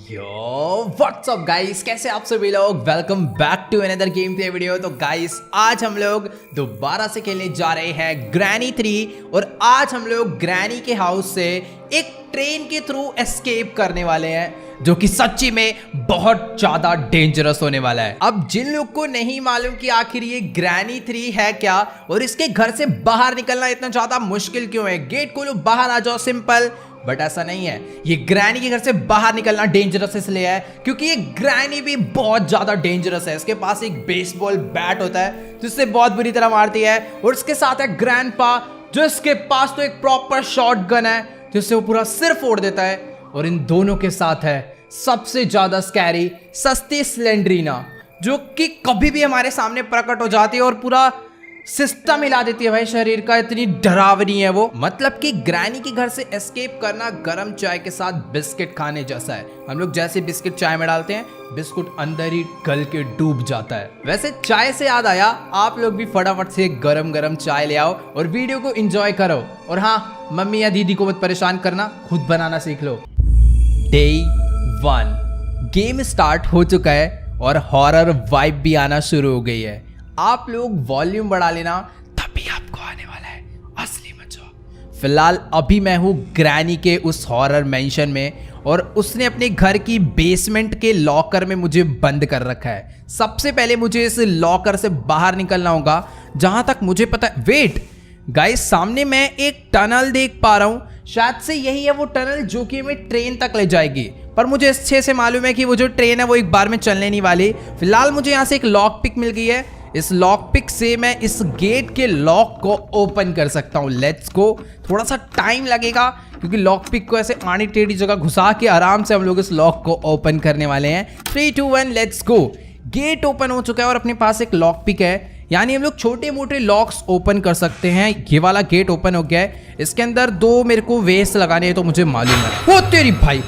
यो WhatsApp guys, कैसे आप सभी लोग। Welcome back to another game play video. तो गाइस आज हम लोग दोबारा से खेलने जा रहे हैं ग्रैनी 3 और आज हम लोग ग्रैनी के हाउस से एक ट्रेन के थ्रू एस्केप करने वाले हैं जो कि सच्ची में बहुत ज्यादा डेंजरस होने वाला है। अब जिन लोग को नहीं मालूम कि आखिर ये ग्रैनी 3 है क्या और इसके घर से बाहर निकलना इतना ज्यादा मुश्किल क्यों है, गेट खोलो बाहर आ जाओ सिंपल, बट ऐसा नहीं है। ये ग्रैनी के घर से बाहर निकलना डेंजरस इसलिए है क्योंकि ये ग्रैनी भी बहुत ज्यादा डेंजरस है। इसके पास एक बेसबॉल बैट होता है जिससे बहुत बुरी तरह मारती है और इसके साथ है ग्रैंडपा जो इसके पास तो एक प्रॉपर शॉटगन है जिससे वो पूरा सिर फोड़ देता है। और इन दोनों के साथ है सबसे ज्यादा स्कैरी सस्ती स्लेंड्रीना जो कि कभी भी हमारे सामने प्रकट हो जाती है और पूरा सिस्टम हिला देती है भाई शरीर का, इतनी डरावनी है वो। मतलब कि ग्रैनी के घर से एस्केप करना गरम चाय के साथ बिस्किट खाने जैसा है। हम लोग जैसे बिस्किट चाय में डालते हैं, बिस्कुट अंदर ही गल के डूब जाता है। वैसे चाय से याद आया, आप लोग भी फटाफट से गरम गरम चाय ले आओ और वीडियो को एंजॉय करो। और हाँ, मम्मी या दीदी को मत परेशान करना, खुद बनाना सीख लो। डे 1 गेम स्टार्ट हो चुका है और हॉरर वाइब भी आना शुरू हो गई है। आप लोग वॉल्यूम बढ़ा लेना, तभी आपको आने वाला है असली मजा। फिलहाल अभी मैं हूँ ग्रैनी के उस हॉरर मेंशन में और उसने अपने घर की बेसमेंट के लॉकर में मुझे बंद कर रखा है। सबसे पहले मुझे इस लॉकर से बाहर निकलना होगा जहां तक मुझे पता है। वेट गाइस, सामने मैं एक टनल देख पा रहा हूँ, शायद से यही है वो टनल जो कि हमें ट्रेन तक ले जाएगी। पर मुझे अच्छे से मालूम है कि वो जो ट्रेन है वो एक बार में चलने नहीं वाली। फिलहाल मुझे यहाँ से एक लॉक पिक मिल गई है, इस लॉक पिक से मैं इस गेट के लॉक को ओपन कर सकता हूँ। Let's go. थोड़ा सा टाइम लगेगा क्योंकि लॉक पिक को ऐसे आड़ी टेढ़ी जगह घुसा के आराम से हम लोग इस लॉक को ओपन करने वाले हैं। 3, 2, 1 लेट्स गो। गेट ओपन हो चुका है और अपने पास एक लॉक पिक है, यानी हम लोग छोटे मोटे लॉक्स ओपन कर सकते हैं। ये वाला गेट ओपन हो गया है, इसके अंदर 2 मेरे को वेस्ट लगाने हैं तो मुझे मालूम है। ओ तेरी भाई,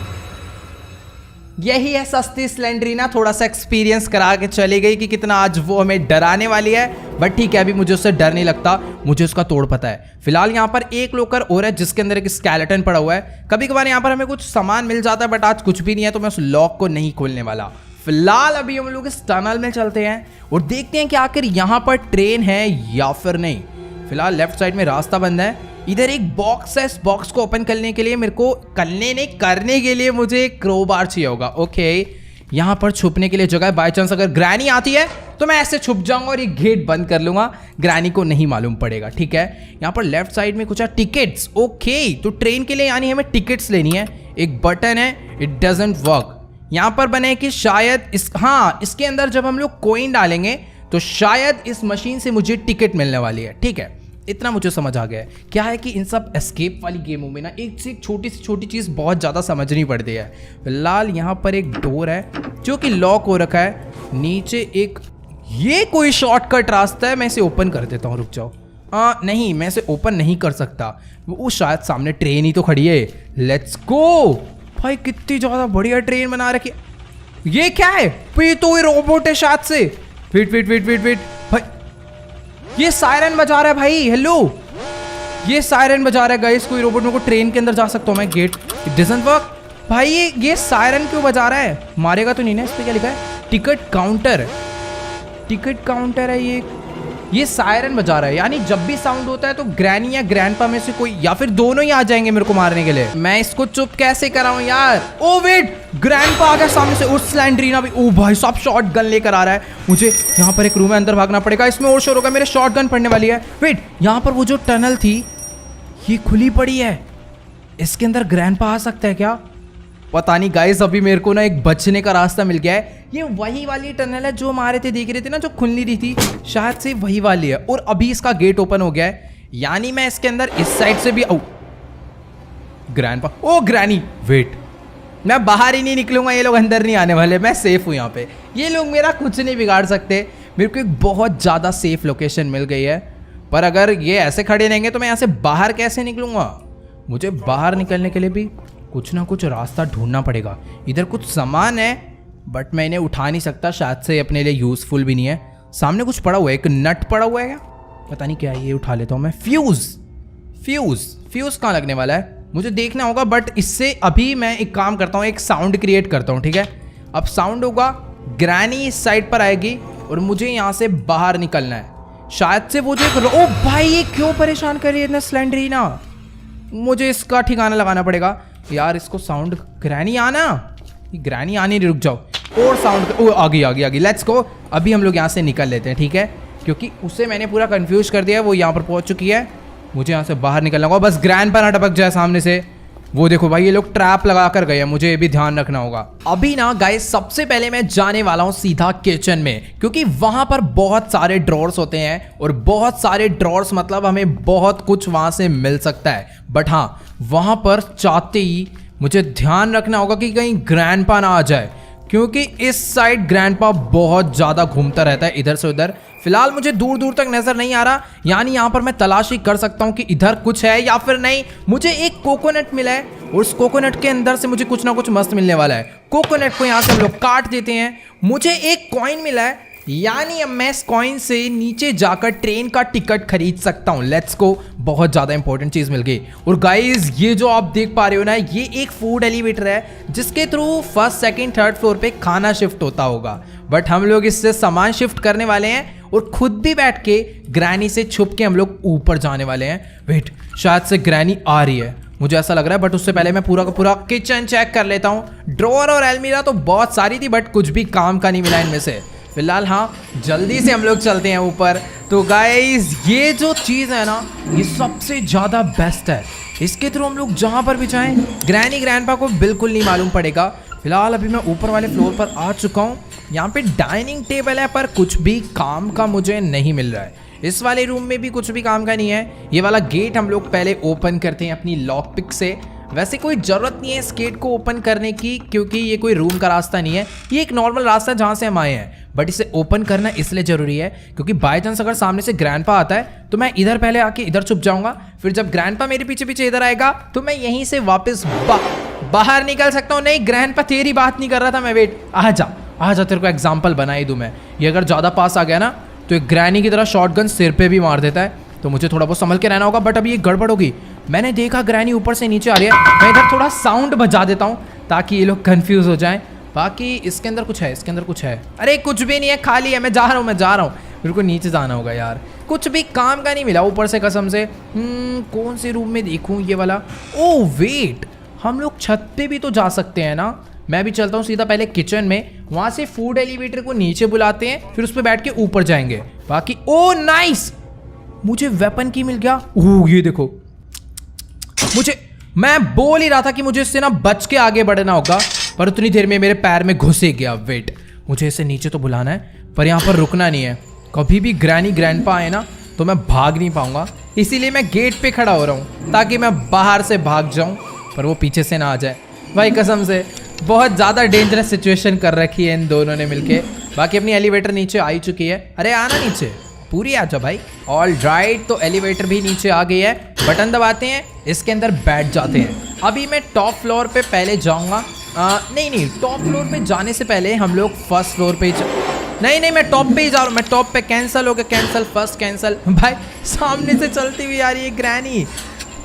यही है सस्ती स्लेंड्रीना, थोड़ा सा एक्सपीरियंस करा के चली गई कि कितना आज वो हमें डराने वाली है। बट ठीक है, अभी मुझे उससे डर नहीं लगता, मुझे उसका तोड़ पता है। फिलहाल यहाँ पर एक लॉकर और है जिसके अंदर एक स्केलेटन पड़ा हुआ है। कभी कभार यहाँ पर हमें कुछ सामान मिल जाता है बट आज कुछ भी नहीं है तो मैं उस लॉक को नहीं खोलने वाला। फिलहाल अभी हम लोग इस टनल में चलते हैं और देखते हैं कि आखिर यहाँ पर ट्रेन है या फिर नहीं। फिलहाल लेफ्ट साइड में रास्ता बंद है, इधर एक बॉक्स है। इस बॉक्स को ओपन करने के लिए मेरे को करने के लिए मुझे एक क्रोबार चाहिए होगा। ओके, यहाँ पर छुपने के लिए जगह है, बाय चांस अगर ग्रैनी आती है तो मैं ऐसे छुप जाऊंगा और ये गेट बंद कर लूंगा, ग्रैनी को नहीं मालूम पड़ेगा। ठीक है, यहाँ पर लेफ्ट साइड में कुछ है टिकट्स। ओके, तो ट्रेन के लिए यानी हमें टिकट्स लेनी है। एक बटन है, इट डजंट वर्क। यहाँ पर बने कि शायद इसके अंदर जब हम लोग कॉइन डालेंगे तो शायद इस मशीन से मुझे टिकट मिलने वाली है। ठीक है, इतना मुझे समझ आ गया है। क्या है कि इन सब एस्केप वाली गेमों में ना एक से एक छोटी से छोटी चीज़ बहुत ज़्यादा समझनी पड़ती है। फिलहाल यहाँ पर एक डोर है जो कि लॉक हो रखा है। नीचे एक ये कोई शॉर्टकट रास्ता है, मैं इसे ओपन कर देता हूँ। रुक जाओ, नहीं मैं इसे ओपन नहीं कर सकता, वो शायद सामने ट्रेन ही तो खड़ी है। लेट्स गो भाई, कितनी ज़्यादा बढ़िया ट्रेन बना रखी है। ये क्या है? ये तो ये रोबोट है शायद से। वेट भाई, ये सायरन बजा रहा है भाई। हेलो, ये सायरन बजा रहा है गाइस। कोई रोबोट मेरे को ट्रेन के अंदर जा सकता हूँ मैं। गेट इट डजंट वर्क भाई। ये सायरन क्यों बजा रहा है? मारेगा तो नहीं ना? इस पे क्या लिखा है? टिकट काउंटर है। ये सायरन बजा रहा है, यानी जब भी साउंड होता है तो ग्रैनी या ग्रैंडपा में से कोई या फिर दोनों ही आ जाएंगे मेरे को मारने के लिए। मैं इसको चुप कैसे कराऊं यार? ओ वेट, ग्रैंडपा आ गया सामने से और स्लेंड्रीना भी। ओ भाई साहब, शॉट गन लेकर आ रहा है। मुझे यहाँ पर एक रूम है, अंदर भागना पड़ेगा। इसमें और शोर होगा, मेरे शॉट गन पड़ने वाली है। वेट, यहाँ पर वो जो टनल थी ये खुली पड़ी है, इसके अंदर ग्रैंडपा आ सकता है क्या? पता नहीं गाइस, अभी मेरे को ना एक बचने का रास्ता मिल गया है। ये वही वाली टनल है जो हमारे थे, देख रहे थे ना, जो खुल नहीं रही थी, शायद से वही वाली है। और अभी इसका गेट ओपन हो गया है, यानी मैं इसके अंदर इस साइड से भी ग्रैंडपा। ओ ग्रैनी, वेट, मैं बाहर ही नहीं निकलूंगा, ये लोग अंदर नहीं आने वाले, मैं सेफ हूँ यहाँ पे। ये लोग मेरा कुछ नहीं बिगाड़ सकते। मेरे को एक बहुत ज़्यादा सेफ लोकेशन मिल गई है, पर अगर ये ऐसे खड़े रहेंगे तो मैं यहाँ से बाहर कैसे निकलूंगा? मुझे बाहर निकलने के लिए भी कुछ ना कुछ रास्ता ढूंढना पड़ेगा। इधर कुछ सामान है बट मैं इन्हें उठा नहीं सकता, शायद से अपने लिए यूजफुल भी नहीं है। सामने कुछ पड़ा हुआ है, एक नट पड़ा हुआ है क्या? पता नहीं क्या है, ये उठा लेता हूँ मैं। फ्यूज कहाँ लगने वाला है? मुझे देखना होगा, बट इससे अभी मैं एक काम करता हूँ, एक साउंड क्रिएट करता हूँ, ठीक है। अब साउंड होगा, ग्रैनी इस साइड पर आएगी और मुझे यहाँ से बाहर निकलना है। शायद से वो जो ओ भाई ये क्यों परेशान कर रही है इतना स्लेंडरीना, मुझे इसका ठिकाना लगाना पड़ेगा यार। इसको साउंड ग्रैनी आना, ग्रैनी आने रुक जाओ, और साउंड ओ आ गई। Let's go. अभी हम लोग यहाँ से निकल लेते हैं, ठीक है, क्योंकि उसे मैंने पूरा कंफ्यूज कर दिया है। वो यहाँ पर पहुँच चुकी है, मुझे यहाँ से बाहर निकलना होगा, बस ग्रैंड पर ना टपक जाए सामने से। वो देखो भाई ये लोग ट्रैप लगा कर गए हैं, मुझे ये भी ध्यान रखना होगा। अभी ना गाइस सबसे पहले मैं जाने वाला हूँ सीधा किचन में, क्योंकि वहां पर बहुत सारे ड्रॉर्स होते हैं और बहुत सारे ड्रॉर्स मतलब हमें बहुत कुछ वहां से मिल सकता है। बट हाँ, वहां पर चाहते ही मुझे ध्यान रखना होगा कि कहीं ग्रैंडपा ना आ जाए, क्योंकि इस साइड ग्रैंडपा बहुत ज्यादा घूमता रहता है इधर से उधर। फिलहाल मुझे दूर दूर तक नजर नहीं आ रहा, यानी यहाँ पर मैं तलाशी कर सकता हूँ कि इधर कुछ है या फिर नहीं। मुझे एक कोकोनट मिला है और उस कोकोनट के अंदर से मुझे कुछ ना कुछ मस्त मिलने वाला है। कोकोनट को यहाँ से हम लोग काट देते हैं। मुझे एक कॉइन मिला है, यानी अब मैं इस कॉइन से नीचे जाकर ट्रेन का टिकट खरीद सकता हूँ। लेट्स गो, बहुत ज़्यादा इंपॉर्टेंट चीज़ मिल गई। और गाइज ये जो आप देख पा रहे हो ना, ये एक फूड एलिवेटर है जिसके through first second third floor पे खाना शिफ्ट होता होगा। बट हम लोग इससे सामान शिफ्ट करने वाले हैं और खुद भी बैठ के ग्रैनी से छुप के हम लोग ऊपर जाने वाले हैं। वेट, शायद से ग्रैनी आ रही है, मुझे ऐसा लग रहा है। बट उससे पहले मैं पूरा का पूरा किचन चेक कर लेता हूँ। ड्रॉअर और अलमीरा तो बहुत सारी थी, बट कुछ भी काम का नहीं मिला इनमें से। फिलहाल हाँ, जल्दी से हम लोग चलते हैं ऊपर। तो गाइज ये जो चीज़ है ना, ये सबसे ज़्यादा बेस्ट है। इसके थ्रू हम लोग जहाँ पर भी जाएं, ग्रैनी ग्रैंडपा को बिल्कुल नहीं मालूम पड़ेगा। फिलहाल अभी मैं ऊपर वाले फ्लोर पर आ चुका हूँ। यहाँ पे डाइनिंग टेबल है, पर कुछ भी काम का मुझे नहीं मिल रहा है। इस वाले रूम में भी कुछ भी काम का नहीं है। ये वाला गेट हम लोग पहले ओपन करते हैं अपनी लॉक पिक से। वैसे कोई ज़रूरत नहीं है इस गेट को ओपन करने की, क्योंकि ये कोई रूम का रास्ता नहीं है, ये एक नॉर्मल रास्ता है जहाँ से हम आए हैं। बट इसे ओपन करना इसलिए ज़रूरी है क्योंकि बाय चांस अगर सामने से ग्रैंडपा आता है तो मैं इधर पहले आके इधर छुप जाऊँगा। फिर जब ग्रैंडपा मेरे पीछे पीछे इधर आएगा तो मैं यहीं से वापस बाहर निकल सकता हूँ। नहीं ग्रैंडपा तेरी बात नहीं कर रहा था मैं, वेट, आ जा, तेरे को एग्जाम्पल बना ही दूँ मैं। ये अगर ज़्यादा पास आ गया ना तो एक ग्रैनी की तरह शॉटगन सिर पे भी मार देता है, तो मुझे थोड़ा बहुत संभल के रहना होगा। बट अभी ये गड़बड़ होगी। मैंने देखा ग्रैनी ऊपर से नीचे आ रही है, मैं इधर थोड़ा साउंड बजा देता हूँ ताकि ये लोग कंफ्यूज हो जाएं। बाकी इसके अंदर कुछ है, इसके अंदर कुछ है। अरे कुछ भी नहीं है, खाली है। मैं जा रहा हूँ। मेरे को नीचे जाना होगा यार, कुछ भी काम का नहीं मिला ऊपर से कसम से। कौन से रूम में देखूँ ये वाला? ओ वेट, हम लोग छत पे भी तो जा सकते हैं ना। मैं भी चलता हूँ सीधा पहले किचन में, वहाँ से फूड एलिवेटर को नीचे बुलाते हैं, फिर उस पर बैठ के ऊपर जाएंगे। बाकी ओ नाइस, मुझे वेपन की मिल गया। ओह ये देखो, मैं बोल ही रहा था कि मुझे इससे ना बच के आगे बढ़ना होगा, पर उतनी देर में मेरे पैर में घुस ही गया। वेट, मुझे इसे नीचे तो बुलाना है, पर यहाँ पर रुकना नहीं है। कभी भी ग्रैनी ग्रैंडपा आए ना तो मैं भाग नहीं पाऊंगा, इसीलिए मैं गेट पे खड़ा हो रहा हूँ ताकि मैं बाहर से भाग जाऊँ, पर वो पीछे से ना आ जाए। भाई कसम से बहुत ज़्यादा डेंजरस सिचुएशन कर रखी है इन दोनों ने मिलके। बाकी अपनी एलिवेटर नीचे आ ही चुकी है। अरे आना नीचे, पूरी आ जाओ भाई। ऑल राइट, तो एलिवेटर भी नीचे आ गई है। बटन दबाते हैं, इसके अंदर बैठ जाते हैं। अभी मैं टॉप फ्लोर पे पहले जाऊंगा। नहीं, टॉप फ्लोर पे जाने से पहले हम लोग फर्स्ट फ्लोर पे नहीं, मैं टॉप पे ही जा रहा हूँ। मैं टॉप पे कैंसिल हो गया, कैंसिल, फर्स्ट कैंसिल। भाई सामने से चलती हुई आ रही है ग्रैनी,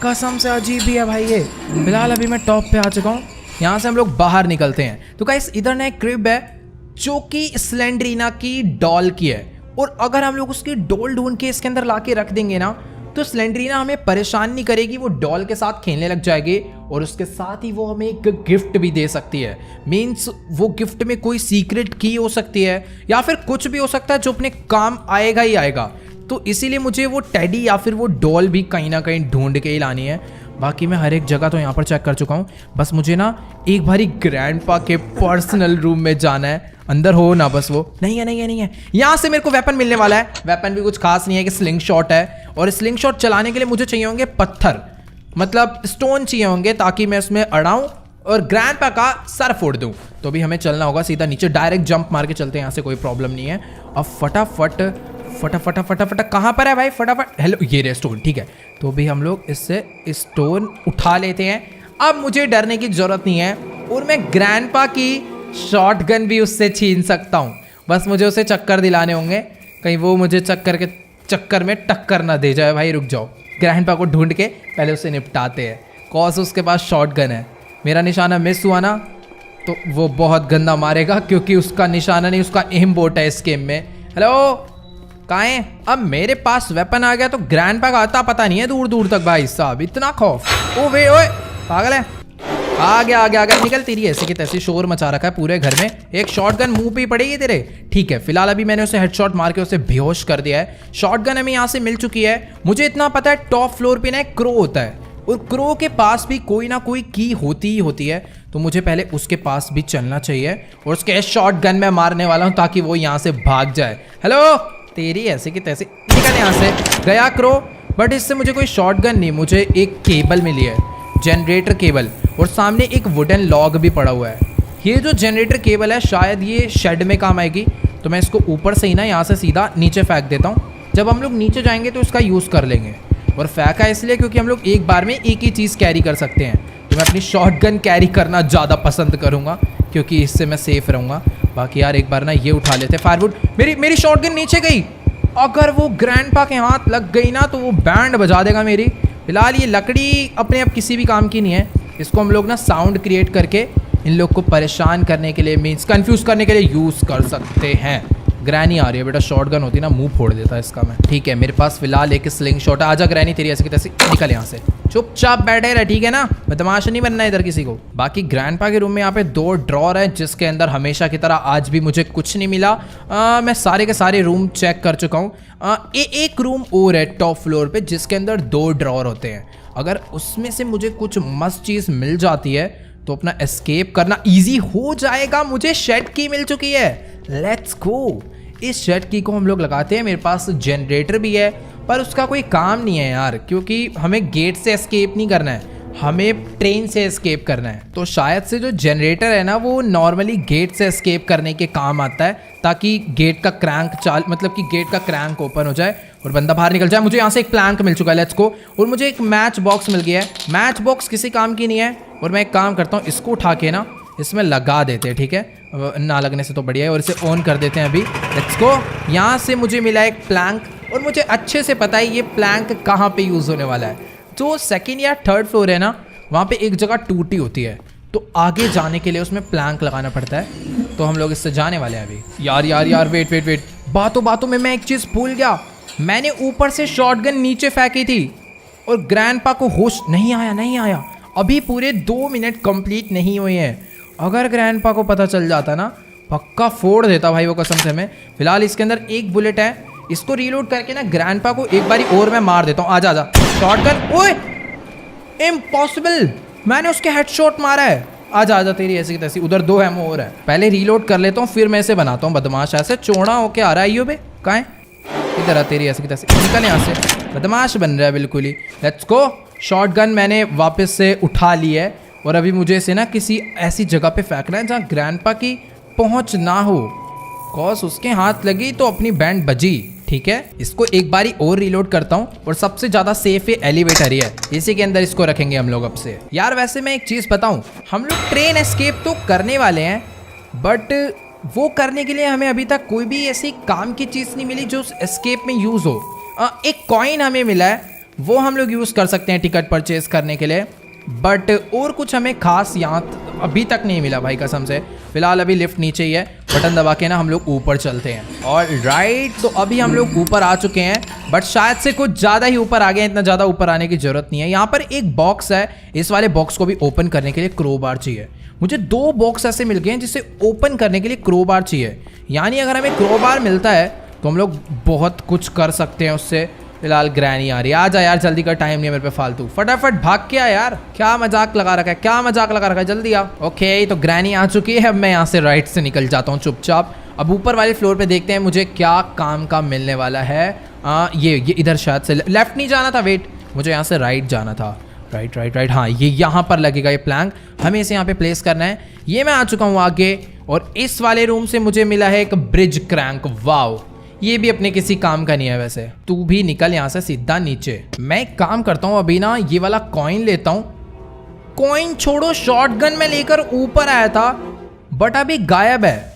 कसम से अजीब ही है भाई ये। फिलहाल अभी मैं टॉप पे आ चुका हूँ, यहाँ से हम लोग बाहर निकलते हैं। तो गाइस इधर ना एक क्रिब है जो कि स्लेंडरीना की डॉल की है, और अगर हम लोग उसकी डॉल ढूंढ के इसके अंदर ला के रख देंगे ना तो स्लेंडरीना हमें परेशान नहीं करेगी, वो डॉल के साथ खेलने लग जाएगी और उसके साथ ही वो हमें एक गिफ्ट भी दे सकती है। मीन्स वो गिफ्ट में कोई सीक्रेट की हो सकती है या फिर कुछ भी हो सकता है जो अपने काम आएगा ही आएगा। तो इसीलिए मुझे वो टेडी या फिर वो डॉल भी कहीं ना कहीं ढूंढ के ही लानी है। बाकी मैं हर एक जगह तो यहाँ पर चेक कर चुका हूँ, बस मुझे ना एक बारी ग्रैंडपा के पर्सनल रूम में जाना है। अंदर हो ना बस वो। नहीं है। यहाँ से मेरे को वेपन मिलने वाला है। वेपन भी कुछ खास नहीं है कि स्लिंग शॉट है, और स्लिंग शॉट चलाने के लिए मुझे चाहिए होंगे पत्थर, मतलब स्टोन चाहिए होंगे ताकि मैं उसमें अड़ाऊँ और ग्रैंडपा का सर फोड़ दूँ। तो भी हमें चलना होगा सीधा नीचे, डायरेक्ट जंप मार के चलते हैं, यहाँ से कोई प्रॉब्लम नहीं है। अब फटाफट कहाँ पर है भाई? फटाफट, हेलो, ये रे स्टोन, ठीक है। तो भी हम लोग इससे स्टोन उठा लेते हैं। अब मुझे डरने की जरूरत नहीं है, और मैं ग्रैंडपा की शॉटगन भी उससे छीन सकता हूँ। बस मुझे उसे चक्कर दिलाने होंगे, कहीं वो मुझे चक्कर में टक्कर ना दे जाए। भाई रुक जाओ, ग्रैंडपा को ढूंढ के पहले उसे निपटाते हैं। कॉज उसके पास शॉटगन है। मेरा निशाना मिस हुआ ना तो वो बहुत गंदा मारेगा, क्योंकि उसका निशाना नहीं, उसका एम बोट है इस गेम में। हेलो, कहाँ है? अब मेरे पास वेपन आ गया तो ग्रैंडपा का आता पता नहीं है दूर दूर तक। भाई साहब इतना खौफ। ओ वे ओए, पागल है। आ गया निकल। तेरी ऐसी की तैसी शोर मचा रखा है पूरे घर में। एक शॉटगन मुंह पे ही पड़ेगी तेरे। ठीक है, फिलहाल अभी मैंने उसे हेडशॉट मार के उसे बेहोश कर दिया है। शॉटगन हमें यहाँ से मिल चुकी है। मुझे इतना पता है टॉप फ्लोर पे ना एक क्रो होता है, और क्रो के पास भी कोई ना कोई की होती ही होती है, तो मुझे पहले उसके पास भी चलना चाहिए और उसके शॉटगन में मारने वाला हूँ ताकि वो यहाँ से भाग जाए। हेलो, तेरी ऐसे की तैसे, निकल यहाँ से। गया क्रो, बट इससे मुझे कोई शॉटगन नहीं, मुझे एक केबल मिली है, जनरेटर केबल, और सामने एक वुडन लॉग भी पड़ा हुआ है। ये जो जनरेटर केबल है शायद ये शेड में काम आएगी, तो मैं इसको ऊपर से ही ना यहाँ से सीधा नीचे फेंक देता हूँ। जब हम लोग नीचे जाएंगे तो इसका यूज़ कर लेंगे। और फेंका इसलिए क्योंकि हम लोग एक बार में एक ही चीज़ कैरी कर सकते हैं, तो मैं अपनी शॉटगन कैरी करना ज़्यादा पसंद करूँगा क्योंकि इससे मैं सेफ रहूँगा। बाकी यार एक बार ना ये उठा लेते फायरवुड। मेरी शॉटगन नीचे गई। अगर वो ग्रैंडपा के हाथ लग गई ना तो वो बैंड बजा देगा मेरी। फिलहाल ये लकड़ी अपने आप किसी भी काम की नहीं है, इसको हम लोग ना साउंड क्रिएट करके इन लोग को परेशान करने के लिए, मीन्स कंफ्यूज करने के लिए यूज़ कर सकते हैं। ग्रैनी आ रही है बेटा, शॉटगन होती ना मुंह फोड़ देता इसका मैं। ठीक है, मेरे पास फिलहाल एक स्लिंग शॉट है। आजा ग्रैनी, तेरी ऐसी की तैसी, निकल यहाँ से। चुपचाप बैठे रहे, ठीक है ना, बदमाश नहीं बनना इधर किसी को। बाकी ग्रैंडपा के रूम में यहाँ पे 2 ड्रॉर है, जिसके अंदर हमेशा की तरह आज भी मुझे कुछ नहीं मिला। मैं सारे के सारे रूम चेक कर चुका हूँ। एक रूम और है टॉप फ्लोर पे जिसके अंदर 2 ड्रॉर होते हैं। अगर उसमें से मुझे कुछ मस्त चीज़ मिल जाती है तो अपना एस्केप करना इजी हो जाएगा। मुझे शेड की मिल चुकी है, लेट्स गो। इस शेड की को हम लोग लगाते हैं। मेरे पास जनरेटर भी है पर उसका कोई काम नहीं है यार, क्योंकि हमें गेट से एस्केप नहीं करना है, हमें ट्रेन से एस्केप करना है। तो शायद से जो जनरेटर है ना वो नॉर्मली गेट से एस्केप करने के काम आता है, ताकि गेट का क्रैंक मतलब कि गेट का क्रैंक ओपन हो जाए और बंदा बाहर निकल जाए। मुझे यहाँ से एक प्लैंक मिल चुका है, लेट्स गो। और मुझे एक मैच बॉक्स मिल गया है। मैच बॉक्स किसी काम की नहीं है, और मैं एक काम करता हूँ, इसको उठा के ना इसमें लगा देते हैं, ठीक है, ना लगने से तो बढ़िया है। और इसे ऑन कर देते हैं अभी, लेट्स गो। यहाँ से मुझे मिला एक प्लैंक, और मुझे अच्छे से पता है ये प्लैंक कहाँ पे यूज़ होने वाला है। जो 2nd या 3rd फ्लोर है ना, वहाँ पे एक जगह टूटी होती है, तो आगे जाने के लिए उसमें प्लैंक लगाना पड़ता है। तो हम लोग इससे जाने वाले हैं अभी। यार वेट, बातों में मैं एक चीज़ भूल गया। मैंने ऊपर से शॉटगन नीचे फेंकी थी और ग्रैंडपा को होश नहीं आया। अभी पूरे 2 मिनट कंप्लीट नहीं हुए हैं। अगर ग्रैंडपा को पता चल जाता ना, पक्का फोड़ देता भाई वो, कसम से। मैं फिलहाल इसके अंदर एक बुलेट है, इसको रीलोड करके ना ग्रैंडपा को एक बारी और मैं मार देता हूँ। आजा शॉटगन। ओए इम्पॉसिबल, मैंने उसके हेडशॉट मारा है। आजा तेरी ऐसी तैसी। उधर 2 एमओ और है, पहले रीलोड कर लेता हूँ फिर मैं इसे बनाता हूँ बदमाश। ऐसे चौड़ा होके आ रहा है बे, कहाँ है? इधर आ, तेरी ऐसी तैसी, निकल यहाँ से। बदमाश बन रहा है बिल्कुल ही। Let's go. शॉटगन मैंने वापस से उठा ली है, और अभी मुझे इसे ना किसी ऐसी जगह पे फेंकना है जहाँ ग्रैंडपा की पहुँच ना हो, कॉज उसके हाथ लगी तो अपनी बैंड बजी। ठीक है, इसको एक बारी और रीलोड करता हूँ, और सबसे ज़्यादा सेफ ये एलिवेटर ही है, इसी के अंदर इसको रखेंगे हम लोग अब से। यार वैसे मैं एक चीज़ बताऊँ, हम लोग ट्रेन एस्केप तो करने वाले हैं, बट वो करने के लिए हमें अभी तक कोई भी ऐसी काम की चीज़ नहीं मिली जो एस्केप में यूज़ हो। एक कॉइन हमें मिला है, वो हम लोग यूज़ कर सकते हैं टिकट परचेज करने के लिए, बट और कुछ हमें खास यहाँ अभी तक नहीं मिला भाई, कसम से। फिलहाल अभी लिफ्ट नीचे ही है, बटन दबा के ना हम लोग ऊपर चलते हैं। और राइट, तो अभी हम लोग ऊपर आ चुके हैं, बट शायद से कुछ ज़्यादा ही ऊपर आ गए। इतना ज़्यादा ऊपर आने की ज़रूरत नहीं है। यहाँ पर एक बॉक्स है, इस वाले बॉक्स को भी ओपन करने के लिए क्रोबार चाहिए। मुझे 2 बॉक्स ऐसे मिल गए हैं जिसे ओपन करने के लिए क्रोबार चाहिए, यानी अगर हमें क्रोबार मिलता है तो हम लोग बहुत कुछ कर सकते हैं उससे। फिलहाल ग्रैनी आ रही है, आजा यार, जल्दी का टाइम नहीं है मेरे पे फालतू, फटाफट भाग के आ यार। क्या मजाक लगा रखा है, जल्दी आ। ओके, तो ग्रैनी आ चुकी है। अब मैं यहाँ से राइट से निकल जाता हूँ चुपचाप। अब ऊपर वाले फ्लोर पे देखते हैं मुझे क्या काम का मिलने वाला है। ये इधर शायद से लेफ्ट नहीं जाना था, वेट, मुझे यहाँ से राइट जाना था। राइट, हाँ, ये यहाँ पर लगेगा ये प्लैंक, हमें इसे यहाँ पे प्लेस करना है। ये मैं आ चुका हूँ आगे, और इस वाले रूम से मुझे मिला है एक ब्रिज क्रैंक। वाओ, ये भी अपने किसी काम का नहीं है वैसे। तू भी निकल यहाँ से सीधा नीचे। मैं एक काम करता हूँ, अभी ना ये वाला कॉइन लेता हूँ। कॉइन छोड़ो, शॉटगन में लेकर ऊपर आया था, बट अभी गायब है।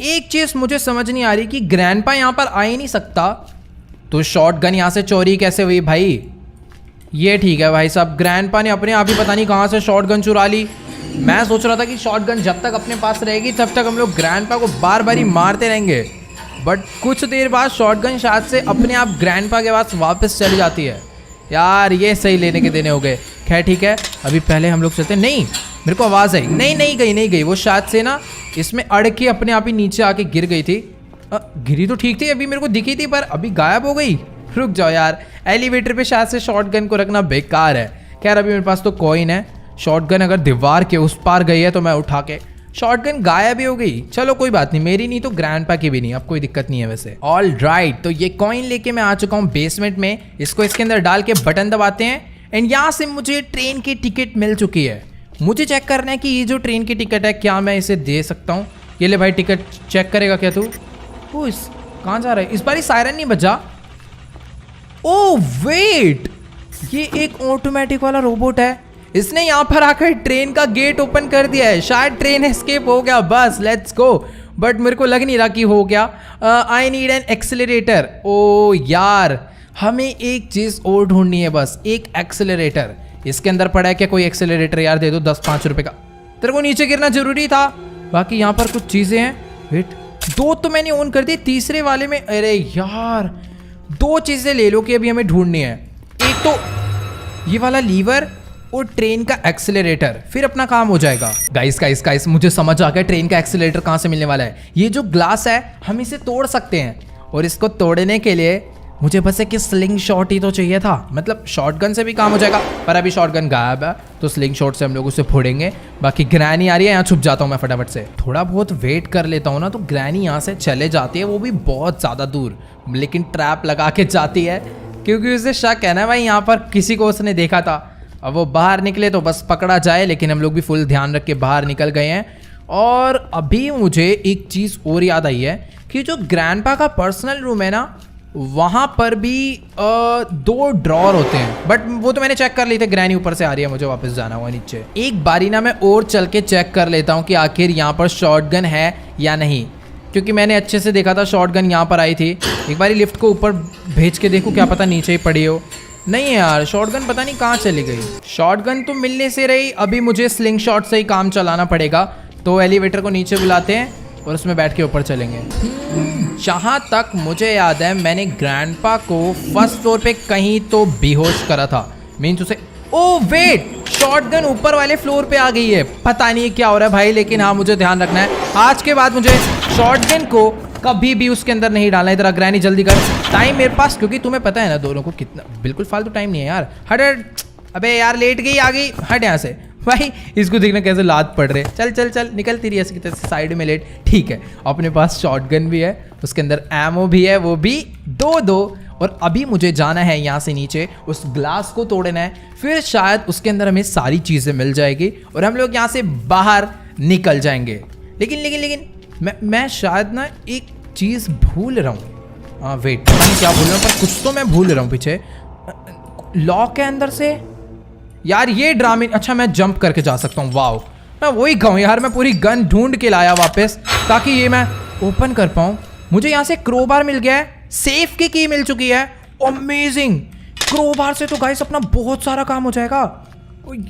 एक चीज मुझे समझ नहीं आ रही कि ग्रैंडपा यहाँ पर आ ही नहीं सकता, तो शॉटगन यहाँ से चोरी कैसे हुई भाई? ये ठीक है भाई साहब, ग्रैंडपा ने अपने आप ही पता नहीं कहाँ से शॉटगन चुरा ली। मैं सोच रहा था कि शॉटगन जब तक अपने पास रहेगी तब तक हम लोग ग्रैंडपा को बार बार ही मारते रहेंगे, बट कुछ देर बाद शॉटगन शायद से अपने आप ग्रैंडपा के पास वापस चली जाती है। यार ये सही लेने के देने हो गए। खैर ठीक है, अभी पहले हम लोग चलते हैं। नहीं, मेरे को आवाज़ आई। नहीं गई वो शायद से ना इसमें अड़ के अपने आप ही नीचे आके गिर गई थी। गिरी तो ठीक थी, अभी मेरे को दिखी थी, पर अभी गायब हो गई। रुक जाओ यार, एलिवेटर पे शायद से शॉटगन को रखना बेकार है। खैर अभी मेरे पास तो कॉइन है, शॉटगन अगर दीवार के उस पार गई है तो मैं उठा के, शॉटगन गायब ही हो गई। चलो कोई बात नहीं, मेरी नहीं तो ग्रैंडपा की भी नहीं, अब कोई दिक्कत नहीं है वैसे। ऑल राइट, तो ये कॉइन लेके मैं आ चुका हूँ बेसमेंट में। इसको इसके अंदर डाल के बटन दबाते हैं एंड यहाँ से मुझे ट्रेन की टिकट मिल चुकी है। मुझे चेक करना है कि ये जो ट्रेन की टिकट है क्या मैं इसे दे सकता हूँ। ये ले भाई टिकट, चेक करेगा क्या तू? ओ इस कहाँ जा रहा है? इस बार ही सायरन नहीं बजा। ओ वेट, ये एक ऑटोमेटिक वाला रोबोट है। इसने यहाँ पर आकर ट्रेन का गेट ओपन कर दिया है। शायद ट्रेन एस्केप हो गया, बस लेट्स गो। बट मेरे को लग नहीं रहा कि हो गया। I need an accelerator. ओ यार, हमें एक चीज़ और ढूंढनी है, बस एक एक्सेलरेटर। इसके अंदर पड़ा है क्या कोई एक्सेलरेटर? यार दे दो 10-5 रुपए का। तेरे को नीचे गिरना जरूरी था। बाकी यहाँ पर कुछ चीज़ें हैं। वेट, 2 तो मैंने ऑन कर दी, तीसरे वाले में अरे यार 2 चीज़ें ले लो कि अभी हमें ढूंढनी है। एक तो ये वाला लीवर और ट्रेन का एक्सेलरेटर, फिर अपना काम हो जाएगा। गाइस मुझे समझ आ गया ट्रेन का एक्सेलरेटर कहाँ से मिलने वाला है। ये जो ग्लास है हम इसे तोड़ सकते हैं, और इसको तोड़ने के लिए मुझे बस एक स्लिंग शॉट ही तो चाहिए था। मतलब शॉटगन से भी काम हो जाएगा, पर अभी शॉटगन गायब है तो स्लिंग शॉट से हम लोग उसे फोड़ेंगे। बाकी ग्रैनी आ रही है, यहाँ छुप जाता हूँ मैं फटाफट से। थोड़ा बहुत वेट कर लेता हूँ ना तो ग्रैनी यहाँ से चले जाती है, वो भी बहुत ज़्यादा दूर, लेकिन ट्रैप लगा के जाती है क्योंकि उसे शक है ना भाई यहाँ पर किसी को उसने देखा था। अब वो बाहर निकले तो बस पकड़ा जाए, लेकिन हम लोग भी फुल ध्यान रख के बाहर निकल गए हैं। और अभी मुझे एक चीज़ और याद आई है कि जो ग्रैंडपा का पर्सनल रूम है ना, वहाँ पर भी 2 ड्रॉर होते हैं, बट वो तो मैंने चेक कर लिए थे। ग्रैनी ऊपर से आ रही है, मुझे वापस जाना हुआ नीचे। एक बारी ना मैं और चल के चेक कर लेता हूँ कि आखिर यहाँ पर शॉटगन है या नहीं, क्योंकि मैंने अच्छे से देखा था शॉटगन यहाँ पर आई थी। एक बारी लिफ्ट को ऊपर भेज के देखूँ, क्या पता नीचे ही पड़ी हो। नहीं यार, शॉटगन पता नहीं कहाँ चली गई। शॉटगन तो मिलने से रही, अभी मुझे स्लिंग शॉट से ही काम चलाना पड़ेगा। तो एलिवेटर को नीचे बुलाते हैं और उसमें बैठ के ऊपर चलेंगे। जहाँ तक मुझे याद है मैंने ग्रैंडपा को फर्स्ट फ्लोर पे कहीं तो बेहोश करा था। मीन्स उसे, ओ वेट, शॉटगन ऊपर वाले फ्लोर पे आ गई है। पता नहीं क्या हो रहा है भाई, लेकिन हाँ मुझे ध्यान रखना है। आज के बाद मुझे शॉटगन को कभी भी उसके अंदर नहीं डालना। इधर ग्रैनी जल्दी कर, टाइम मेरे पास, क्योंकि तुम्हें पता है ना दोनों को कितना बिल्कुल फालतू टाइम नहीं है यार। हट, अबे यार लेट गई, आ गई, हट यहाँ से। भाई इसको देखना कैसे लात पड़ रहे। चल चल चल, निकलती रही ऐसे की तरह साइड में लेट। ठीक है, अपने पास शॉटगन भी है, उसके अंदर एमओ भी है, वो भी 2-2। और अभी मुझे जाना है यहाँ से नीचे, उस ग्लास को तोड़ना है, फिर शायद उसके अंदर हमें सारी चीज़ें मिल जाएगी और हम लोग यहाँ से बाहर निकल जाएंगे। लेकिन मैं शायद ना एक चीज़ भूल रहा हूँ। हाँ वेट, पता नहीं क्या भूल रहा हूँ, पर कुछ तो मैं भूल रहा हूँ। पीछे लॉक है अंदर से यार, ये ड्रामे। अच्छा मैं जंप करके जा सकता हूँ। वाओ, मैं वही कहूँ यार, मैं पूरी गन ढूंढ के लाया वापस ताकि ये मैं ओपन कर पाऊँ। मुझे यहाँ से क्रोबार मिल गया है, सेफ की की मिल चुकी है। अमेजिंग, क्रोबार से तो गाइस अपना बहुत सारा काम हो जाएगा।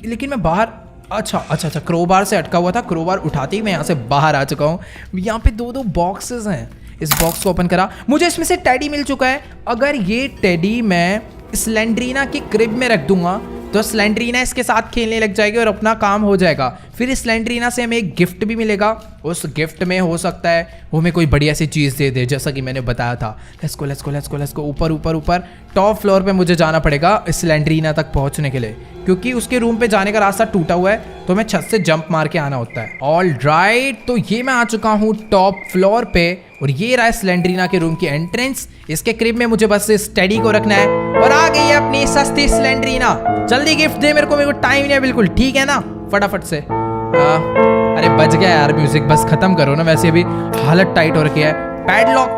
लेकिन मैं बाहर, अच्छा क्रोबार से अटका हुआ था, क्रोबार उठाते ही मैं यहाँ से बाहर आ चुका हूँ। यहाँ पे 2-2 बॉक्सेस हैं, इस बॉक्स को ओपन करा, मुझे इसमें से टेडी मिल चुका है। अगर ये टेडी मैं स्लेंड्रीना की क्रिब में रख दूंगा तो स्लेंड्रीना इसके साथ खेलने लग जाएगी और अपना काम हो जाएगा। फिर स्लेंड्रीना से हमें एक गिफ्ट भी मिलेगा, उस गिफ्ट में हो सकता है वो हमें कोई बढ़िया सी चीज़ दे दे, जैसा कि मैंने बताया था। लेट्स गो ऊपर टॉप फ्लोर पे मुझे जाना पड़ेगा स्लेंड्रीना तक पहुंचने के लिए, क्योंकि उसके रूम पे जाने का रास्ता टूटा हुआ है, तो हमें छत से जंप मार के आना होता है। ऑल राइट, तो ये मैं आ चुका हूँ टॉप फ्लोर पे और ये रहा स्लेंड्रीना के रूम की एंट्रेंस। इसके क्रिब में मुझे बस स्टडी को रखना है और आ गई है अपनी सस्ती स्लेंड्रीना। जल्दी गिफ्ट दे मेरे को टाइम नहीं है बिल्कुल, ठीक है ना? फटाफट से। अरे बज गया यार म्यूजिक, बस खत्म करो ना, वैसे अभी हालत टाइट हो रखी है। पैडलॉक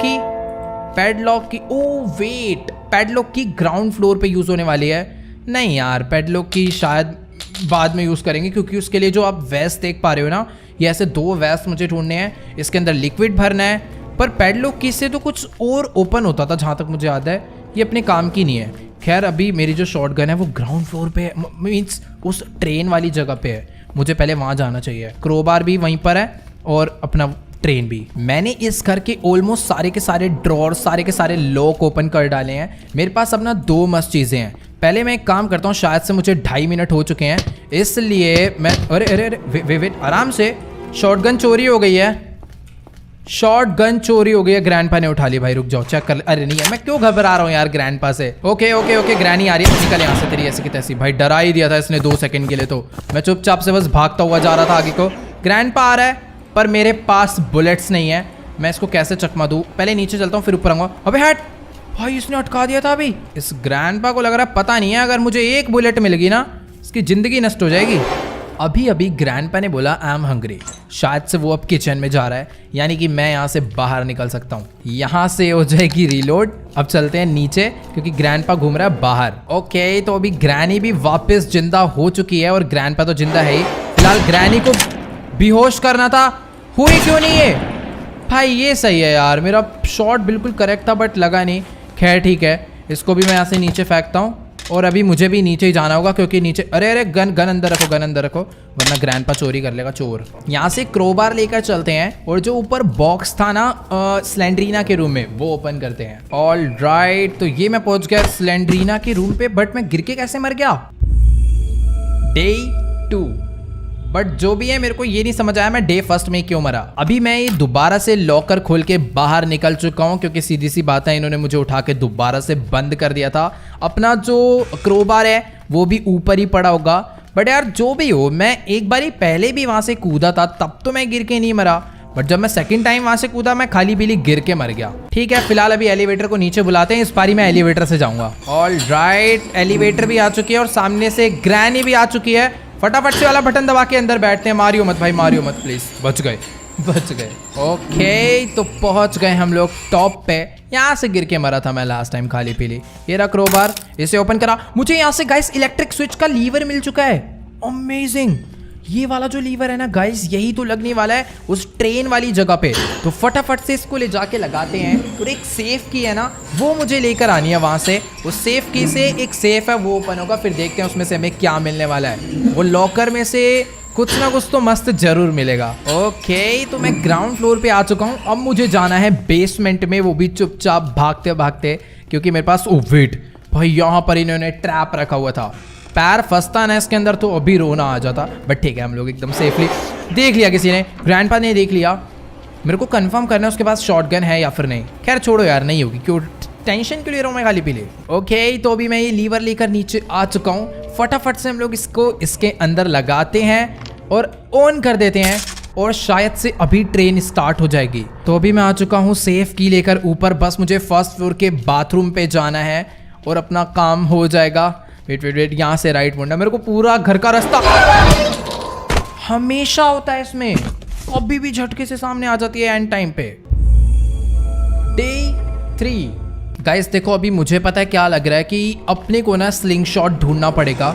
की ओ वेट, पैडलॉक की ग्राउंड फ्लोर पे यूज होने वाली है। नहीं यार, पैडलॉक की शायद बाद में यूज करेंगे, क्योंकि उसके लिए जो आप वेस्ट देख पा रहे हो ना, ये ऐसे 2 वेस्ट मुझे ढूंढने हैं, इसके अंदर लिक्विड भरना है। पर पैडलॉक की से तो कुछ और ओपन होता था जहाँ तक मुझे याद है, ये अपने काम की नहीं है। खैर अभी मेरी जो शॉटगन है वो ग्राउंड फ्लोर पे है, मीन्स उस ट्रेन वाली जगह पे है। मुझे पहले वहाँ जाना चाहिए। क्रोबार भी वहीं पर है और अपना ट्रेन भी। मैंने इस घर के ऑलमोस्ट सारे के सारे ड्रॉर, सारे के सारे लॉक ओपन कर डाले हैं। मेरे पास अपना 2 मस्त चीज़ें हैं। पहले मैं एक काम करता हूँ, शायद से मुझे 2.5 मिनट हो चुके हैं, इसलिए मैं अरे अरे अरे वेट आराम से। शॉटगन चोरी हो गई है, शॉटगन चोरी हो गई है। ग्रैंडपा ने उठा ली। भाई रुक जाओ, चेक कर। अरे नहीं है, मैं क्यों घबरा रहा हूँ यार ग्रैंडपा से। ओके ओके ओके, ग्रैनी आ रही है, निकल यहाँ से तेरी ऐसी की तैसी। भाई डरा ही दिया था इसने 2 सेकंड के लिए, तो मैं चुपचाप से बस भागता हुआ जा रहा था आगे को। ग्रैंडपा आ रहा है पर मेरे पास बुलेट्स नहीं है। मैं इसको कैसे चकमा दूँ? पहले नीचे चलता हूँ फिर ऊपर आऊँगा। अबे हट भाई, इसने अटका दिया था अभी। इस ग्रैंडपा को लग रहा है पता नहीं है, अगर मुझे एक बुलेट मिल गई ना इसकी जिंदगी नष्ट हो जाएगी। अभी अभी ग्रैंडपा ने बोला आई एम हंग्री। शायद से वो अब किचन में जा रहा है, यानी कि मैं यहाँ से बाहर निकल सकता हूँ। यहाँ से हो जाएगी रीलोड। अब चलते हैं नीचे क्योंकि ग्रैंडपा घूम रहा है बाहर। ओके, तो अभी ग्रैनी भी वापस जिंदा हो चुकी है और ग्रैंडपा तो जिंदा है ही। फिलहाल ग्रैनी को बेहोश करना था, हुई क्यों नहीं है भाई? ये सही है यार, मेरा शॉट बिल्कुल करेक्ट था बट लगा नहीं। खैर ठीक है, इसको भी मैं यहाँ से नीचे फेंकता हूँ और अभी मुझे भी नीचे ही जाना होगा क्योंकि नीचे अरे अरे गन अंदर रखो, गन अंदर रखो वरना ग्रैंडपा चोरी कर लेगा, चोर। यहाँ से क्रोबार लेकर चलते हैं और जो ऊपर बॉक्स था ना स्लेंड्रीना के रूम में, वो ओपन करते हैं। ऑल राइट, तो ये मैं पहुंच गया स्लेंड्रीना के रूम पे, बट मैं गिर के कैसे मर गया? Day 2। बट जो भी है मेरे को ये नहीं समझ आया मैं डे 1 में क्यों मरा। अभी मैं ये दोबारा से लॉकर खोल के बाहर निकल चुका हूँ क्योंकि सीधी सी बात है, इन्होंने मुझे उठा के दोबारा से बंद कर दिया था। अपना जो क्रोबार है वो भी ऊपर ही पड़ा होगा। बट यार जो भी हो, मैं एक बारी पहले भी वहां से कूदा था, तब तो मैं गिर के नहीं मरा, बट जब मैं सेकंड टाइम वहां से कूदा मैं खाली पीली गिर के मर गया। ठीक है, फिलहाल अभी एलिवेटर को नीचे बुलाते हैं। इस बारी मैं एलिवेटर से जाऊंगा। ऑल राइट, एलिवेटर भी आ चुकी है और सामने से ग्रैनी भी आ चुकी है। फटाफट से वाला बटन दबा के अंदर बैठते हैं। मारियो मत भाई, मारियो मत प्लीज। बच गए बच गए। ओके, तो पहुंच गए हम लोग टॉप पे। यहाँ से गिर के मरा था मैं लास्ट टाइम खाली पीली। ये रहा क्रोबार, इसे ओपन करा। मुझे यहाँ से गाइस इलेक्ट्रिक स्विच का लीवर मिल चुका है। अमेजिंग। ये वाला जो लीवर है ना गाइस, यही तो लगने वाला है उस ट्रेन वाली जगह पे। तो फटाफट से इसको ले जाके लगाते हैं और एक सेफ की है ना, वो मुझे लेकर आनी है वहां से। उस सेफ की से एक सेफ है वो ओपन होगा, फिर देखते हैं उसमें से हमें क्या मिलने वाला है। वो लॉकर में से कुछ ना कुछ तो मस्त जरूर मिलेगा। ओके, तो मैं ग्राउंड फ्लोर पे आ चुका हूँ। अब मुझे जाना है बेसमेंट में, वो भी चुपचाप भागते भागते, क्योंकि मेरे पास ओ वेट भाई, यहाँ पर इन्होंने ट्रैप रखा हुआ था। पैर फंसता ना इसके अंदर तो अभी रोना आ जाता। बट ठीक है, हम लोग एकदम सेफली देख लिया, किसी ने, ग्रैंडपा ने देख लिया। मेरे को कंफर्म करना है उसके पास शॉटगन है या फिर नहीं। खैर छोड़ो यार, नहीं होगी, क्यों टेंशन क्यों ले रहा हूँ मैं खाली पीले। ओके, तो अभी मैं ये लीवर लेकर नीचे आ चुका हूँ। फटाफट से हम लोग इसको इसके अंदर लगाते हैं और ऑन कर देते हैं और शायद से अभी ट्रेन स्टार्ट हो जाएगी। तो अभी मैं आ चुका हूँ सेफ की लेकर ऊपर। बस मुझे फर्स्ट फ्लोर के बाथरूम पे जाना है और अपना काम हो जाएगा। वेट वेट वेट, यहाँ से राइट मुड़ना। मेरे को पूरा घर का रास्ता हमेशा होता है इसमें, कभी भी झटके से सामने आ जाती है एंड टाइम पे। डे 3। गाइस देखो, अभी मुझे पता है क्या लग रहा है कि अपने को ना स्लिंग शॉट ढूंढना पड़ेगा,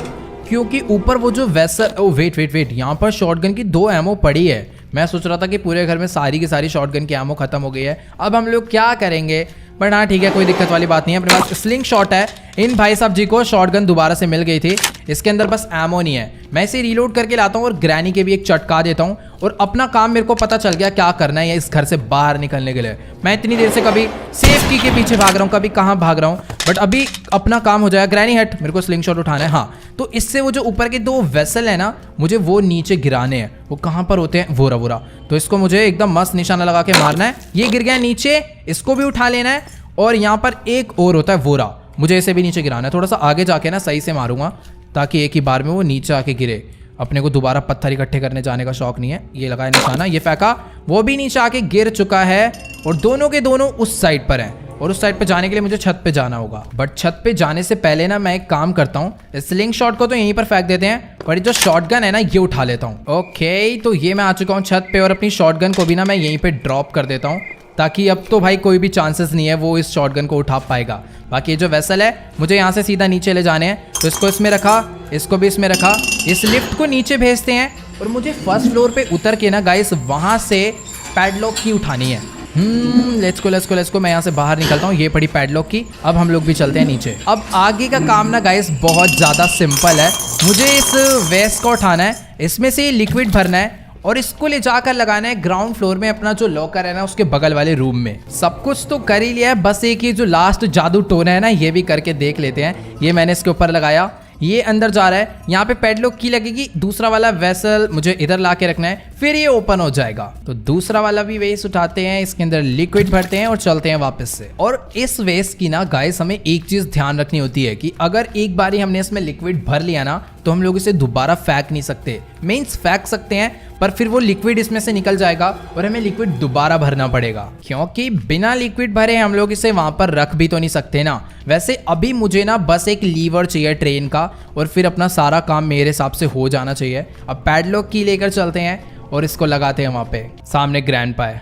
क्योंकि ऊपर वो जो vessel, oh wait wait wait, यहाँ पर शॉटगन की 2 एमओ पड़ी है। मैं सोच रहा था कि पूरे घर में सारी की सारी शॉटगन की एमओ खत्म हो गई है। अब हम लोग क्या करेंगे? बट हाँ ठीक है, कोई दिक्कत वाली बात नहीं है, अपने पास स्लिंग शॉट है। इन भाई साहब जी को शॉटगन दोबारा से मिल गई थी, इसके अंदर बस एमो नहीं है। मैं इसे रीलोड करके लाता हूँ और ग्रैनी के भी एक चटका देता हूँ और अपना काम मेरे को पता चल गया क्या करना है इस घर से बाहर निकलने के लिए। मैं इतनी देर से कभी सेफ की के पीछे भाग रहा हूँ, कभी कहाँ भाग रहा हूँ, बट अभी अपना काम हो जाएगा। ग्रैनी हट, मेरे को स्लिंग शॉट उठाना है। हाँ, तो इससे वो जो ऊपर के 2 वेसल है ना, मुझे वो नीचे गिराने हैं। वो कहाँ पर होते हैं? वोरा वोरा। तो इसको मुझे एकदम मस्त निशाना लगा के मारना है। ये गिर गया नीचे, इसको भी उठा लेना है। और यहाँ पर एक और होता है वोरा, मुझे इसे भी नीचे गिराना है। थोड़ा सा आगे जाके ना सही से मारूंगा ताकि एक ही बार में वो नीचे आके गिरे। अपने को दोबारा पत्थर इकट्ठे करने जाने का शौक नहीं है। ये लगाया निशाना, ये फेंका, वो भी नीचे आके गिर चुका है। और दोनों के दोनों उस साइड पर हैं और उस साइड पे जाने के लिए मुझे छत पे जाना होगा। बट छत पे जाने से पहले ना मैं एक काम करता हूँ, स्लिंग शॉट को तो यहीं पर फेंक देते हैं, पर जो शॉटगन है ना ये उठा लेता हूँ। ओके, तो ये मैं आ चुका हूँ छत पे और अपनी शॉटगन को भी ना मैं यहीं पे ड्रॉप कर देता हूँ, ताकि अब तो भाई कोई भी चांसेस नहीं है वो इस शॉटगन को उठा पाएगा। बाकी ये जो वेसल है मुझे यहाँ से सीधा नीचे ले जाने हैं, तो इसको इसमें रखा, इसको भी इसमें रखा। इस लिफ्ट को नीचे भेजते हैं और मुझे फर्स्ट फ्लोर पे उतर के ना गाइस वहाँ से पैडलॉक की उठानी है। लेट्स को मैं यहाँ से बाहर निकलता हूँ। ये पड़ी पैडलॉक की। अब हम लोग भी चलते हैं नीचे। अब आगे का काम ना गाइस बहुत ज़्यादा सिंपल है। मुझे इस वेस्ट को उठाना है, इसमें से लिक्विड भरना है और इसको ले जाकर लगाना है ग्राउंड फ्लोर में अपना जो लॉकर है ना उसके बगल वाले रूम में। सब कुछ तो कर ही लिया है, बस एक ये जो लास्ट जादू टोन है ना ये भी करके देख लेते हैं। ये मैंने इसके ऊपर लगाया, ये अंदर जा रहा है। यहाँ पे पैडलॉक की लगेगी। दूसरा वाला वेसल मुझे इधर ला के रखना है, फिर ये ओपन हो जाएगा। तो दूसरा वाला भी वेस्ट उठाते हैं, इसके अंदर लिक्विड भरते हैं और चलते हैं वापस से। और इस वेस्ट की ना गाइस हमें एक चीज ध्यान रखनी होती है कि अगर एक बार हमने इसमें लिक्विड भर लिया ना तो हम लोग इसे दोबारा फेंक नहीं सकते। मीन्स फेंक सकते हैं पर फिर वो लिक्विड इसमें से निकल जाएगा और हमें लिक्विड दोबारा भरना पड़ेगा, क्योंकि बिना लिक्विड भरे हम लोग इसे वहां पर रख भी तो नहीं सकते ना। वैसे अभी मुझे ना बस एक लीवर चाहिए ट्रेन का और फिर अपना सारा काम मेरे हिसाब से हो जाना चाहिए। अब पैडलॉक की लेकर चलते हैं और इसको लगाते हैं वहां पे। सामने ग्रैंडपा है,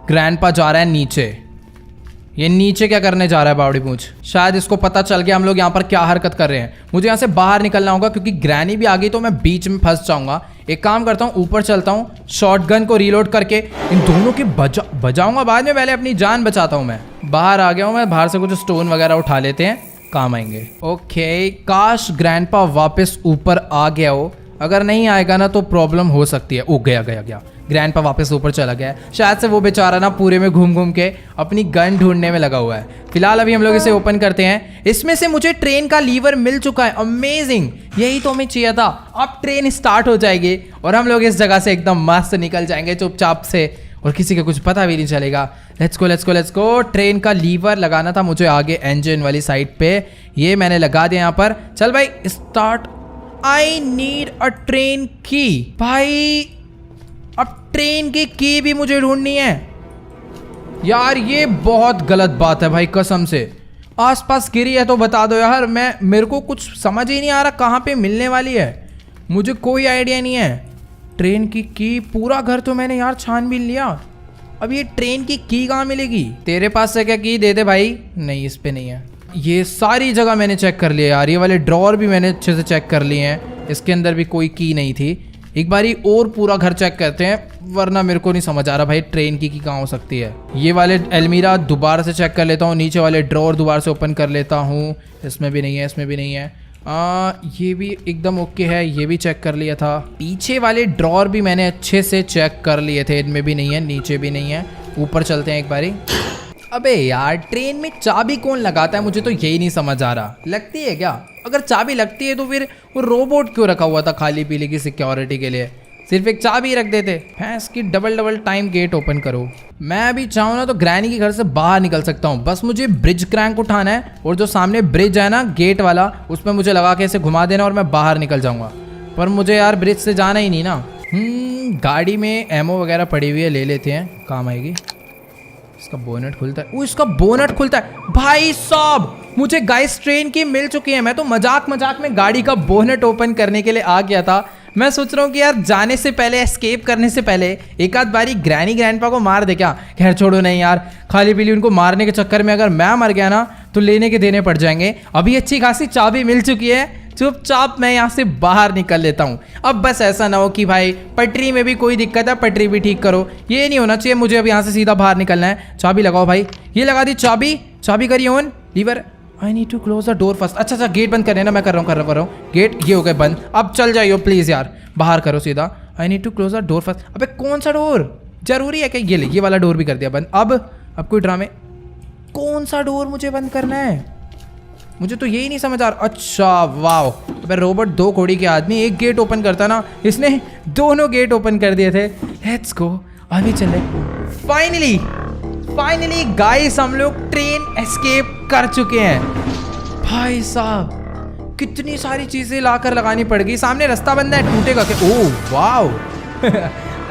ग्रैंडपा जा रहा है नीचे। ये नीचे क्या करने जा रहा है बावड़ी पूंछ? शायद इसको पता चल गया हम लोग यहाँ पर क्या हरकत कर रहे हैं। मुझे यहाँ से बाहर निकलना होगा क्योंकि ग्रैनी भी आ गई तो मैं बीच में फंस जाऊंगा। एक काम करता हूँ, ऊपर चलता हूँ, शॉटगन को रीलोड करके इन दोनों की बजाऊंगा बाद में। पहले अपनी जान बचाता हूँ। मैं बाहर आ गया हूँ, मैं बाहर से कुछ स्टोन वगैरह उठा लेते हैं, काम आएंगे। ओके, काश ग्रैंडपा वापस ऊपर आ गया हो। अगर नहीं आएगा ना तो प्रॉब्लम हो सकती है। ओ गया ग्रैंडपा वापस ऊपर चला गया है। शायद से वो बेचारा ना पूरे में घूम घूम के अपनी गन ढूंढने में लगा हुआ है। फिलहाल अभी हम लोग इसे ओपन करते हैं। इसमें से मुझे ट्रेन का लीवर मिल चुका है। अमेजिंग, यही तो हमें चाहिए था। अब ट्रेन स्टार्ट हो जाएगी और हम लोग इस जगह से एकदम मस्त निकल जाएंगे चुपचाप से और किसी का कुछ पता भी नहीं चलेगा। Let's go. ट्रेन का लीवर लगाना था मुझे आगे इंजन वाली साइड पे। ये मैंने लगा दिया यहाँ पर। चल भाई start. I need a train की। भाई अब ट्रेन की भी मुझे ढूंढनी है यार। ये बहुत गलत बात है भाई, कसम से। आसपास गिरी है तो बता दो यार। मेरे को कुछ समझ ही नहीं आ रहा कहाँ पे मिलने वाली है। मुझे कोई आइडिया नहीं है। ट्रेन की पूरा घर तो मैंने यार छानबीन लिया। अब ये ट्रेन की कहाँ मिलेगी? तेरे पास से क्या की दे दे भाई। नहीं, इस पे नहीं है। ये सारी जगह मैंने चेक कर लिया यार। ये वाले ड्रॉअर भी मैंने अच्छे से चेक कर लिए हैं। इसके अंदर भी कोई की नहीं थी। एक बारी और पूरा घर चेक करते हैं, वरना मेरे को नहीं समझ आ रहा भाई ट्रेन की कहाँ हो सकती है। ये वाले अलमीरा दोबारा से चेक कर लेता हूँ। नीचे वाले ड्रॉअर दोबारा से ओपन कर लेता हूँ। इसमें भी नहीं है, इसमें भी नहीं है। ये भी एकदम ओके है। ये भी चेक कर लिया था। पीछे वाले ड्रॉअर भी मैंने अच्छे से चेक कर लिए थे। इनमें भी नहीं है, नीचे भी नहीं है। ऊपर चलते हैं एक बारी। अबे यार, ट्रेन में चाबी कौन लगाता है? मुझे तो यही नहीं समझ आ रहा। लगती है क्या? अगर चाबी लगती है तो फिर वो रोबोट क्यों रखा हुआ था खाली पीली की सिक्योरिटी के लिए? सिर्फ एक चाबी रख देते। भैंस की डबल टाइम गेट ओपन करो। मैं अभी चाहूँ ना तो ग्रैनी के घर से बाहर निकल सकता हूँ। बस मुझे ब्रिज क्रैंक उठाना है और जो सामने ब्रिज है ना गेट वाला, उसमें मुझे लगा के ऐसे घुमा देना और मैं बाहर निकल जाऊँगा। पर मुझे यार ब्रिज से जाना ही नहीं ना। गाड़ी में एमओ वगैरह पड़ी हुई है, ले लेते हैं, काम आएगी। इसका बोनट खुलता है। वो इसका बोनट खुलता है। भाई साहब, मुझे गाइस ट्रेन की मिल चुकी है। मैं तो मजाक में गाड़ी का बोनट ओपन करने के लिए आ गया था। मैं सोच रहा हूँ कि यार जाने से पहले, एस्केप करने से पहले एक आध बारी ग्रैंडपा को मार दे क्या। खैर छोड़ो, नहीं यार, खाली पीली उनको मारने के चक्कर में अगर मैं मर गया ना तो लेने के देने पड़ जाएंगे। अभी अच्छी खासी चाबी मिल चुकी है, चुपचाप मैं यहाँ से बाहर निकल लेता हूँ। अब बस ऐसा ना हो कि भाई पटरी में भी कोई दिक्कत है, पटरी भी ठीक करो। ये नहीं होना चाहिए। मुझे अब यहाँ से सीधा बाहर निकलना है। चाबी लगाओ भाई। ये लगा दी चाबी करिए on. Lever. I need to close the door first. अच्छा, गेट बंद करने ना। मैं कर रहा हूँ गेट। ये हो गए बंद। अब चल जाइयो प्लीज यार, बाहर करो सीधा। I need to close the door first. अबे कौन सा डोर? जरूरी है क्या? ये वाला डोर भी कर दिया बंद। अब कोई ड्रामे। कौन सा डोर मुझे बंद करना है? मुझे तो यही नहीं समझ आ रहा। अच्छा वाओ, अबे रोबोट दो कोड़ी के आदमी, एक गेट ओपन करता ना, इसने दोनों गेट ओपन कर दिए थे। लेट्स गो, अभी चले। फाइनली गाइस, हम लोग ट्रेन एस्केप कर चुके हैं। भाई साहब, कितनी सारी चीजें लाकर लगानी पड़ गई। सामने रास्ता बंद है, टूटेगा क्या? ओह वाओ,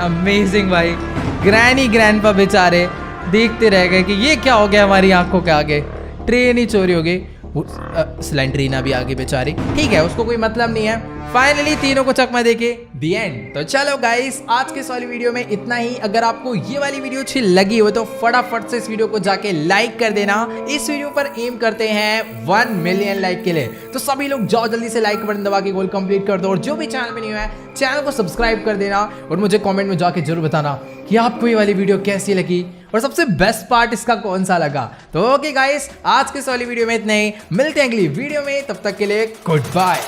अमेजिंग भाई। ग्रैंडपा बेचारे देखते रह गए कि ये क्या हो गया हमारी आंखों के आगे। ट्रेन ही चोरी हो गई। स्लेंड्रीना भी आगे बेचारी। ठीक है, उसको कोई मतलब नहीं है। फाइनली तीनों को चकमा देके दी एंड। तो चलो गाइस, आज के इस वाली वीडियो में इतना ही। अगर आपको ये वाली वीडियो अच्छी लगी हो तो फटाफट से इस वीडियो को जाके लाइक कर देना। इस वीडियो पर एम करते हैं 1 मिलियन लाइक के लिए। तो सभी लोग जाओ जल्दी से लाइक बटन दबा के गोल कंप्लीट कर दो। और जो भी चैनल पे नहीं है, चैनल को सब्सक्राइब कर देना और मुझे कमेंट में जाके जरूर बताना कि आपको ये वाली वीडियो कैसी लगी। और सबसे बेस्ट पार्ट इसका कौन सा लगा। तो ओके गाइस, आज के इस वाली वीडियो में इतना ही, मिलते हैं अगली वीडियो में, तब तक के लिए गुड बाय।